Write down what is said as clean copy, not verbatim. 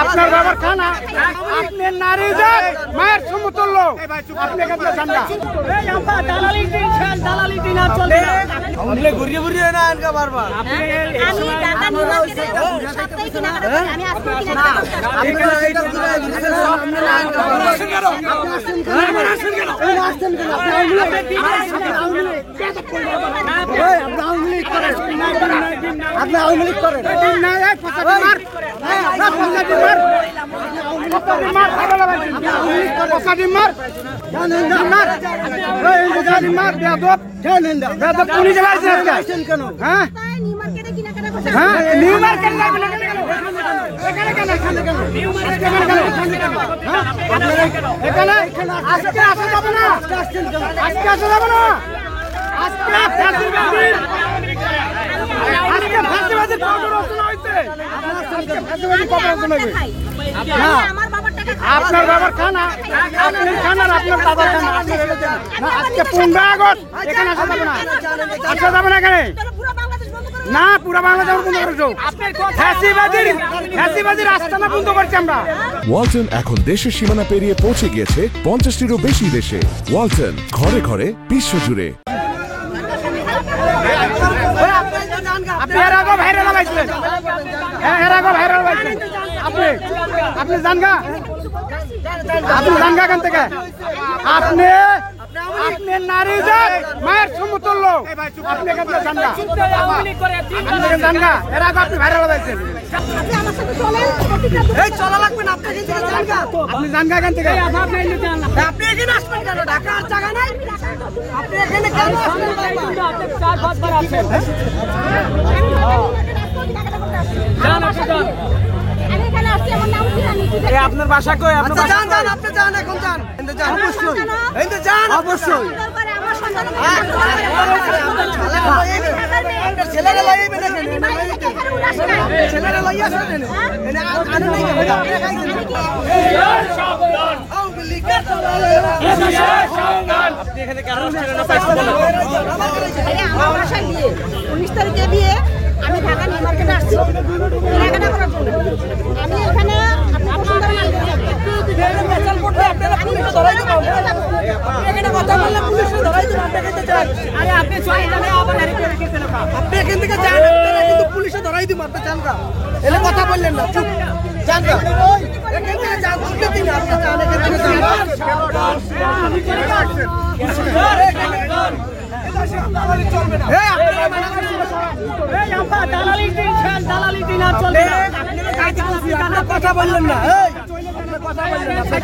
আপনার বাবার খানা আপনি নারী জাত মায়ের সমতুল্য আপনি কাছে জানগা দালালি দিন আর চলবে না हमने घुरिए घुरिए ना इनका बार-बार আমি দাদা নিমা কেটে সপ্তাহে কিনা করে আমি আজকে কিনা आपने এইটা পুরো সামনে না इनका আসেন কেন আপনি আওয়ামী লীগ করেন না এক কথা মার আপনার বাবার খানা আপনি খানার আপনার দাদার খানা আজকে 15 আগস্ট এখানে আসা যাবে না এখানে না পুরো বাংলাদেশ বন্ধ করেছো ফ্যাসিবাদীর আস্তানা বন্ধ করছি আমরা। ওয়ালটন এখন দেশের সীমানা পেরিয়ে পৌঁছে গিয়েছে 50টিরও বেশি দেশে। ওয়ালটন ঘরে ঘরে বিশ্বজুড়ে। আপনি এর আগে ভাইরাল হয়েছিলেন আপনি জানগা কেন থেকে আপনি নারী জাত মায়ের সমতুল্য আপনি কাছে জানগা এর আগে আপনি ভাইরাল হয়েছেন এই চলা লাগবে না আপনি কিন্তু জানগা আপনি জানগা কেন থেকে আপনি এখানে আসবেন কেন ঢাকা আর জায়গা নাই আপনি এখানে কেন আসবেন আপনি 4-5 বার আছেন আমি এখানে আসছি আমার নাম কি জানি আপনার বাসা কই আপনার আচ্ছা যান আপনি যান এখন যান এন্ড যান অবশ্যই এন্ড যান অবশ্যই আমার সন্তান ছেলেরা লাইবে না ছেলেরা লাইয়া আসেন এনে আনে নাই আপনি খাইছেন আওয়ামী লীগ আপনি এখানে কারণ না পাইছেন আমার বাসায় বিয়ে 19 তারিখে বিয়ে আমি ঢাকা নিউ মার্কেটে আসছি কেনাকাটা করার জন্য আমি এখানে বেচাল করতে আপনারা পুলিশে ধরাই দেব এখানে কথা বললে পুলিশে ধরাই দেব আপনি এখানে যান আরে আপনি চলে যাবে আবার আরেকটা রেখেছে না আপনি এখান থেকে যান আপনারা কিন্তু পুলিশে ধরাই দিব আপনি যান না এলে কথা বললেন না চুপ যান না এখান থেকে যান তুলতে দিন আপনি যান এখান থেকে যান দালালি দিন আর চলবে না কথা বললেন না কথা বললেন না